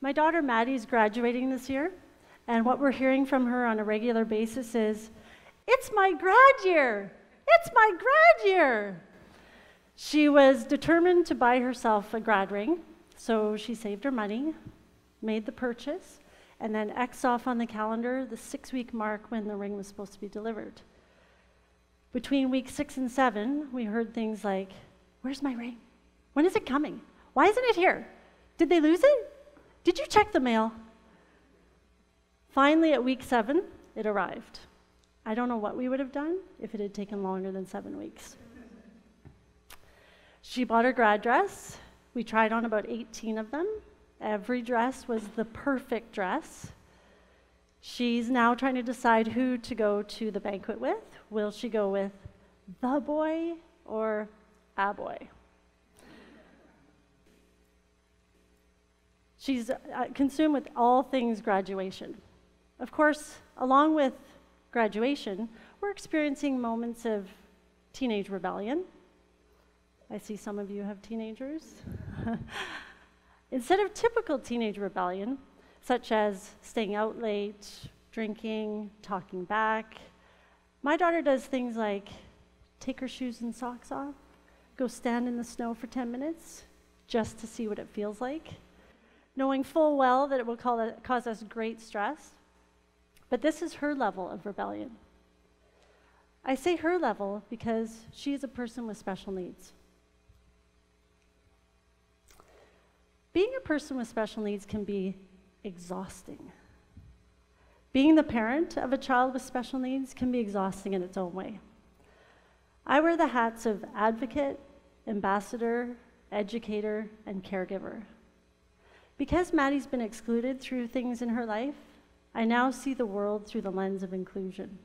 My daughter Maddie's graduating this year, and what we're hearing from her on a regular basis is, "It's my grad year! It's my grad year!" She was determined to buy herself a grad ring, so she saved her money, made the purchase, and then X'd off on the calendar the 6-week mark when the ring was supposed to be delivered. Between week 6 and 7, we heard things like, "Where's my ring? When is it coming? Why isn't it here? Did they lose it? Did you check the mail?" Finally, at week 7, it arrived. I don't know what we would have done if it had taken longer than 7 weeks. She bought her grad dress. We tried on about 18 of them. Every dress was the perfect dress. She's now trying to decide who to go to the banquet with. Will she go with the boy or a boy? She's consumed with all things graduation. Of course, along with graduation, we're experiencing moments of teenage rebellion. I see some of you have teenagers. Instead of typical teenage rebellion, such as staying out late, drinking, talking back, my daughter does things like take her shoes and socks off, go stand in the snow for 10 minutes just to see what it feels like, knowing full well that it will cause us great stress. But this is her level of rebellion. I say her level because she is a person with special needs. Being a person with special needs can be exhausting. Being the parent of a child with special needs can be exhausting in its own way. I wear the hats of advocate, ambassador, educator, and caregiver. Because Maddie's been excluded through things in her life, I now see the world through the lens of inclusion.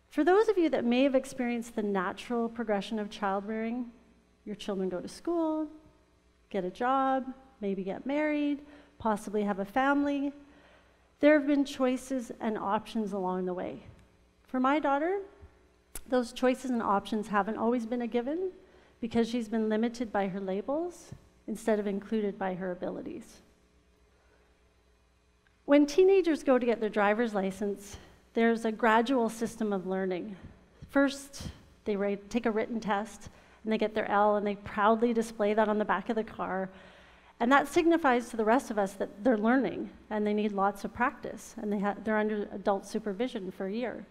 For those of you that may have experienced the natural progression of child rearing, your children go to school, get a job, maybe get married, possibly have a family, there have been choices and options along the way. For my daughter, those choices and options haven't always been a given because she's been limited by her labels instead of included by her abilities. When teenagers go to get their driver's license, there's a gradual system of learning. First, they take a written test, and they get their L, and they proudly display that on the back of the car. And that signifies to the rest of us that they're learning, and they need lots of practice, and they're under adult supervision for a year.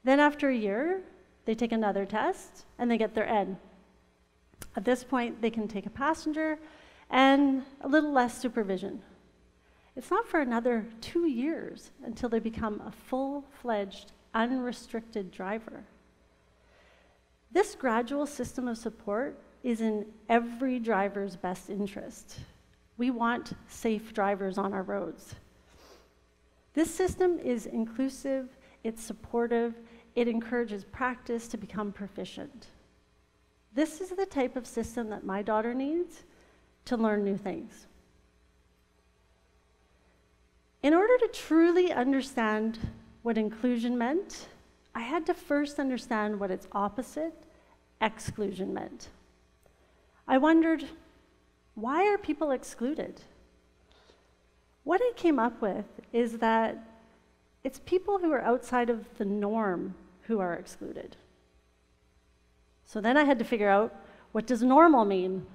Then after a year, they take another test, and they get their N. At this point, they can take a passenger and a little less supervision. It's not for another 2 years until they become a full-fledged, unrestricted driver. This gradual system of support is in every driver's best interest. We want safe drivers on our roads. This system is inclusive, it's supportive, it encourages practice to become proficient. This is the type of system that my daughter needs to learn new things. In order to truly understand what inclusion meant, I had to first understand what its opposite, exclusion, meant. I wondered, why are people excluded? What I came up with is that it's people who are outside of the norm who are excluded. So then I had to figure out, what does normal mean?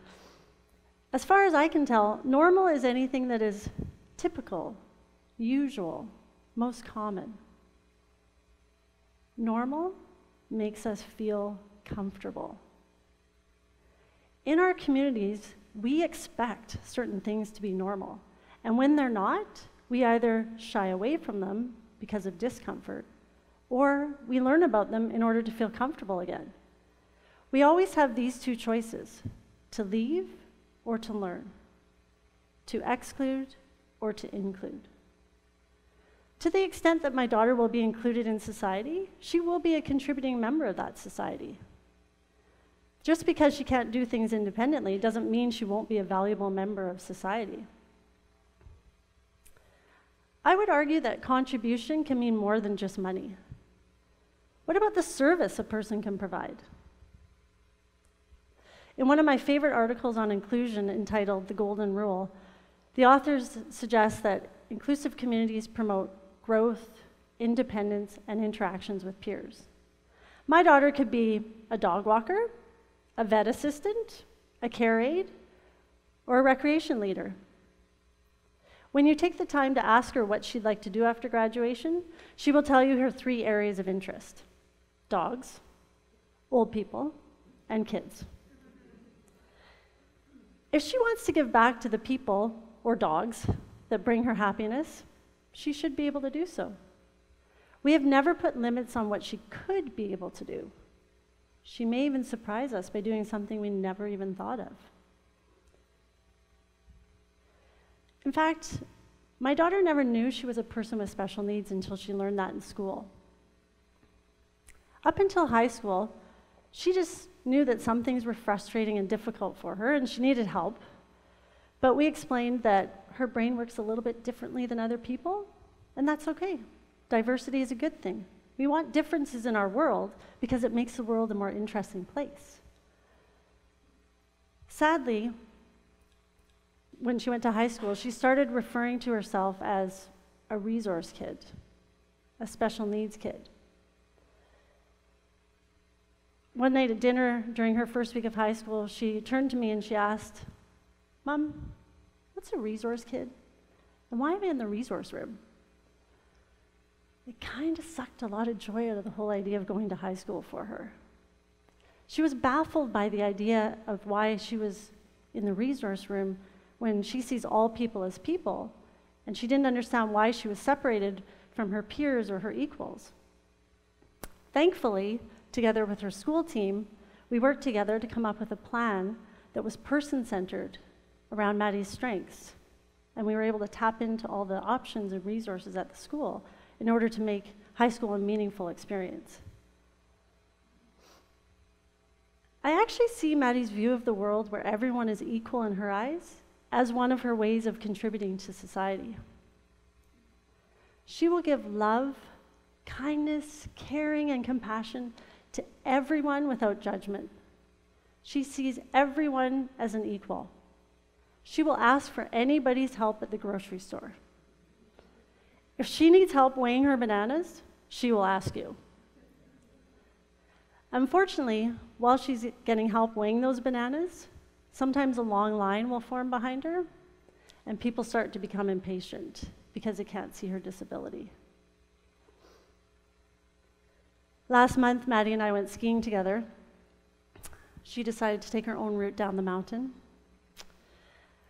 As far as I can tell, normal is anything that is typical, usual, most common. Normal makes us feel comfortable. In our communities, we expect certain things to be normal. And when they're not, we either shy away from them because of discomfort, or we learn about them in order to feel comfortable again. We always have these two choices, to leave or to learn, to exclude or to include. To the extent that my daughter will be included in society, she will be a contributing member of that society. Just because she can't do things independently doesn't mean she won't be a valuable member of society. I would argue that contribution can mean more than just money. What about the service a person can provide? In one of my favorite articles on inclusion entitled "The Golden Rule," The authors suggest that inclusive communities promote growth, independence, and interactions with peers. My daughter could be a dog walker, a vet assistant, a care aide, or a recreation leader. When you take the time to ask her what she'd like to do after graduation, she will tell you her 3 areas of interest: dogs, old people, and kids. If she wants to give back to the people or dogs that bring her happiness, she should be able to do so. We have never put limits on what she could be able to do. She may even surprise us by doing something we never even thought of. In fact, my daughter never knew she was a person with special needs until she learned that in school. Up until high school, she just knew that some things were frustrating and difficult for her, and she needed help. But we explained that her brain works a little bit differently than other people, and that's okay. Diversity is a good thing. We want differences in our world because it makes the world a more interesting place. Sadly, when she went to high school, she started referring to herself as a resource kid, a special needs kid. One night at dinner during her first week of high school, she turned to me and she asked, "Mom, what's a resource kid? And why am I in the resource room?" It kind of sucked a lot of joy out of the whole idea of going to high school for her. She was baffled by the idea of why she was in the resource room when she sees all people as people, and she didn't understand why she was separated from her peers or her equals. Thankfully, together with her school team, we worked together to come up with a plan that was person-centered around Maddie's strengths, and we were able to tap into all the options and resources at the school in order to make high school a meaningful experience. I actually see Maddie's view of the world where everyone is equal in her eyes as one of her ways of contributing to society. She will give love, kindness, caring, and compassion to everyone without judgment. She sees everyone as an equal. She will ask for anybody's help at the grocery store. If she needs help weighing her bananas, she will ask you. Unfortunately, while she's getting help weighing those bananas, sometimes a long line will form behind her, and people start to become impatient because they can't see her disability. Last month, Maddie and I went skiing together. She decided to take her own route down the mountain.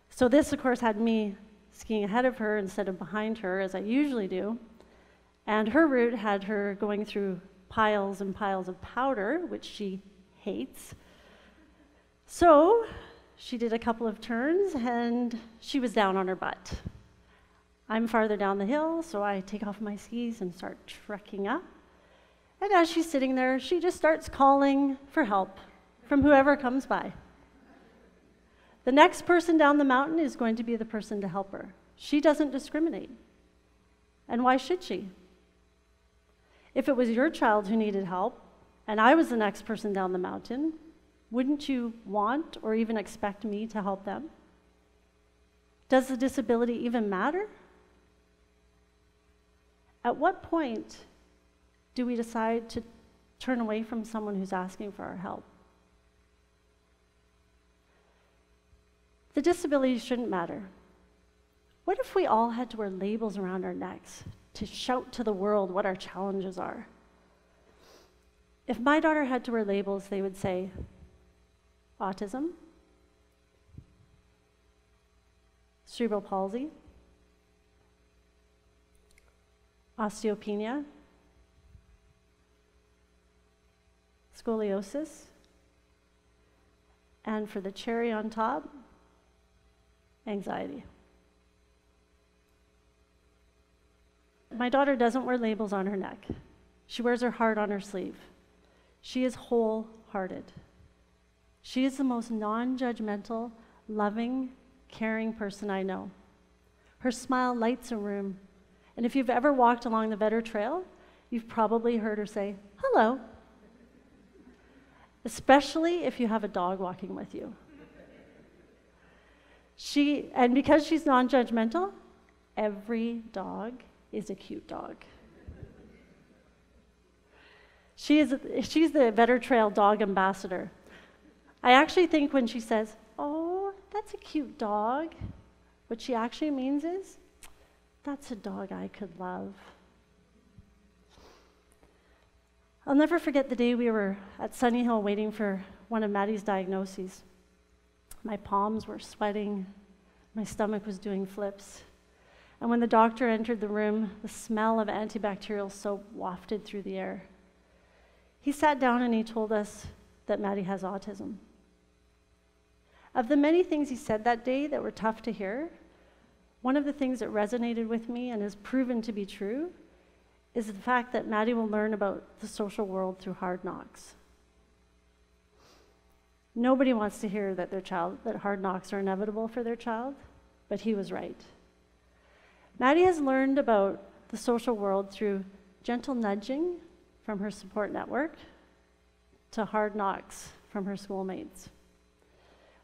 So this, of course, had me skiing ahead of her instead of behind her, as I usually do. And her route had her going through piles and piles of powder, which she hates. So she did a couple of turns, and she was down on her butt. I'm farther down the hill, so I take off my skis and start trekking up. And as she's sitting there, she just starts calling for help from whoever comes by. The next person down the mountain is going to be the person to help her. She doesn't discriminate. And why should she? If it was your child who needed help, and I was the next person down the mountain, wouldn't you want or even expect me to help them? Does the disability even matter? At what point do we decide to turn away from someone who's asking for our help? The disability shouldn't matter. What if we all had to wear labels around our necks to shout to the world what our challenges are? If my daughter had to wear labels, they would say, autism, cerebral palsy, osteopenia, scoliosis, and for the cherry on top, anxiety. My daughter doesn't wear labels on her neck. She wears her heart on her sleeve. She is wholehearted. She is the most non-judgmental, loving, caring person I know. Her smile lights a room. And if you've ever walked along the Vetter Trail, you've probably heard her say, hello. Especially if you have a dog walking with you. And because she's non-judgmental, every dog is a cute dog. She's the Better Trail dog ambassador. I actually think when she says, "Oh, that's a cute dog," what she actually means is, "That's a dog I could love." I'll never forget the day we were at Sunny Hill waiting for one of Maddie's diagnoses. My palms were sweating, my stomach was doing flips. And when the doctor entered the room, the smell of antibacterial soap wafted through the air. He sat down and he told us that Maddie has autism. Of the many things he said that day that were tough to hear, one of the things that resonated with me and has proven to be true is the fact that Maddie will learn about the social world through hard knocks. Nobody wants to hear that that hard knocks are inevitable for their child, but he was right. Maddie has learned about the social world through gentle nudging from her support network to hard knocks from her schoolmates.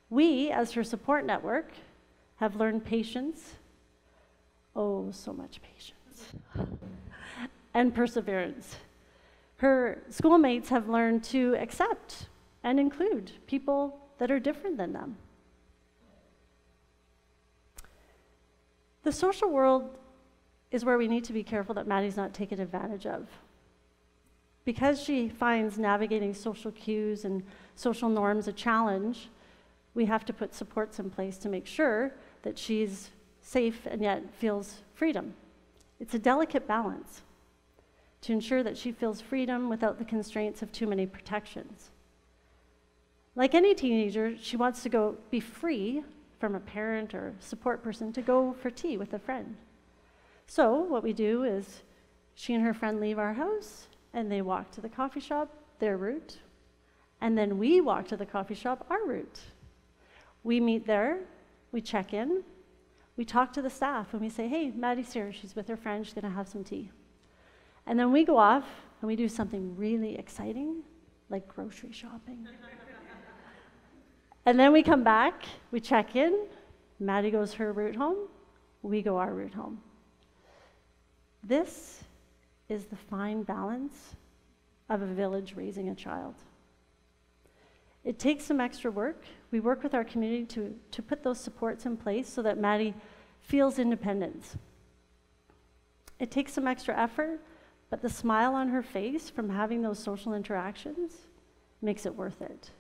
We, as her support network, have learned patience, oh, so much patience, and perseverance. Her schoolmates have learned to accept and include people that are different than them. The social world is where we need to be careful that Maddie's not taken advantage of. Because she finds navigating social cues and social norms a challenge, we have to put supports in place to make sure that she's safe and yet feels freedom. It's a delicate balance to ensure that she feels freedom without the constraints of too many protections. Like any teenager, she wants to be free from a parent or support person to go for tea with a friend. So what we do is she and her friend leave our house and they walk to the coffee shop, their route, and then we walk to the coffee shop, our route. We meet there, we check in, we talk to the staff and we say, "Hey, Maddie's here, she's with her friend, she's gonna have some tea." And then we go off and we do something really exciting, like grocery shopping. And then we come back, we check in, Maddie goes her route home, we go our route home. This is the fine balance of a village raising a child. It takes some extra work. We work with our community to put those supports in place so that Maddie feels independence. It takes some extra effort, but the smile on her face from having those social interactions makes it worth it.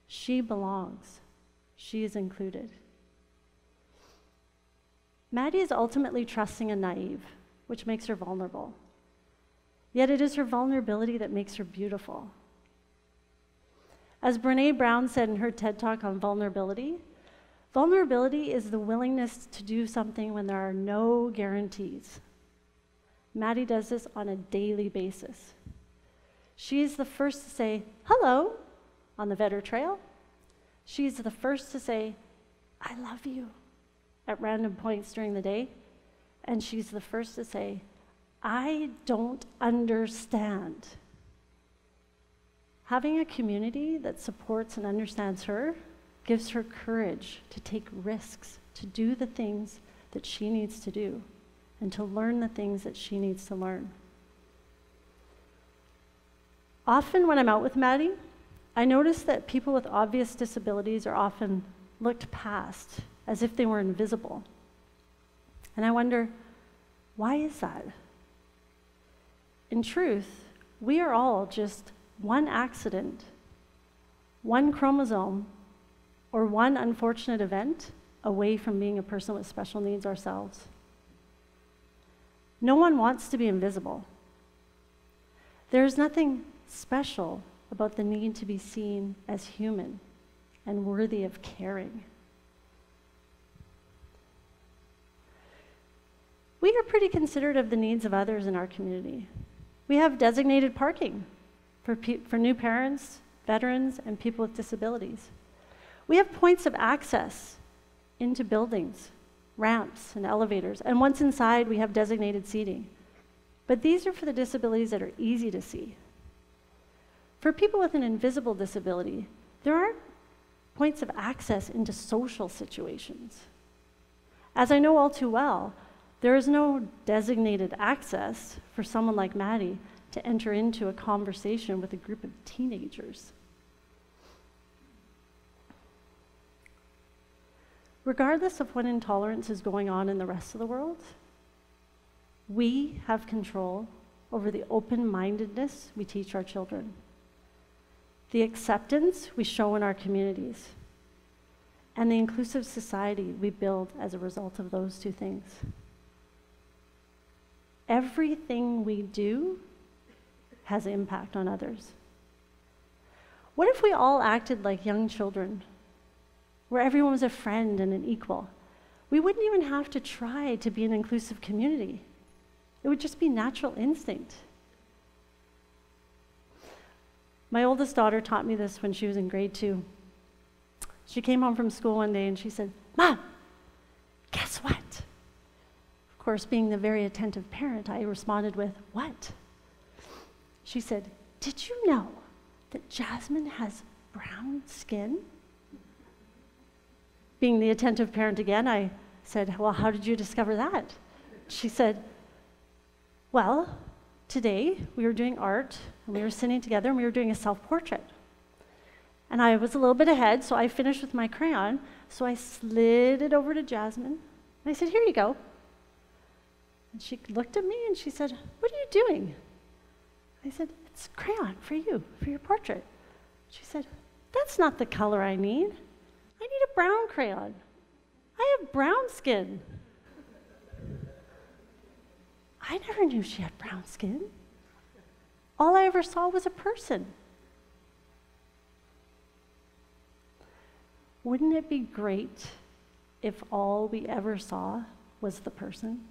She belongs. She is included. Maddie is ultimately trusting and naive, which makes her vulnerable. Yet it is her vulnerability that makes her beautiful. As Brené Brown said in her TED Talk on vulnerability, vulnerability is the willingness to do something when there are no guarantees. Maddie does this on a daily basis. She is the first to say, "Hello," on the Vetter Trail. She's the first to say, "I love you," at random points during the day. And she's the first to say, "I don't understand." Having a community that supports and understands her gives her courage to take risks, to do the things that she needs to do, and to learn the things that she needs to learn. Often when I'm out with Maddie, I notice that people with obvious disabilities are often looked past as if they were invisible. And I wonder, why is that? In truth, we are all just one accident, one chromosome, or one unfortunate event away from being a person with special needs ourselves. No one wants to be invisible. There is nothing special about the need to be seen as human and worthy of caring. We are pretty considerate of the needs of others in our community. We have designated parking for new parents, veterans, and people with disabilities. We have points of access into buildings, ramps and elevators, and once inside we have designated seating. But these are for the disabilities that are easy to see. For people with an invisible disability, there aren't points of access into social situations. As I know all too well, there is no designated access for someone like Maddie to enter into a conversation with a group of teenagers. Regardless of what intolerance is going on in the rest of the world, we have control over the open-mindedness we teach our children, the acceptance we show in our communities, and the inclusive society we build as a result of those two things. Everything we do has impact on others. What if we all acted like young children, where everyone was a friend and an equal? We wouldn't even have to try to be an inclusive community. It would just be natural instinct. My oldest daughter taught me this when she was in grade 2. She came home from school one day and she said, "Mom, guess what?" Of course, being the very attentive parent, I responded with, "What?" She said, "Did you know that Jasmine has brown skin?" Being the attentive parent again, I said, "Well, how did you discover that?" She said, "Well, today we were doing art, and we were sitting together, and we were doing a self-portrait. And I was a little bit ahead, so I finished with my crayon, so I slid it over to Jasmine, and I said, 'Here you go.' And she looked at me, and she said, 'What are you doing?' I said, 'It's crayon for you, for your portrait.' She said, 'That's not the color I need. I need a brown crayon. I have brown skin.' I never knew she had brown skin. All I ever saw was a person. Wouldn't it be great if all we ever saw was the person?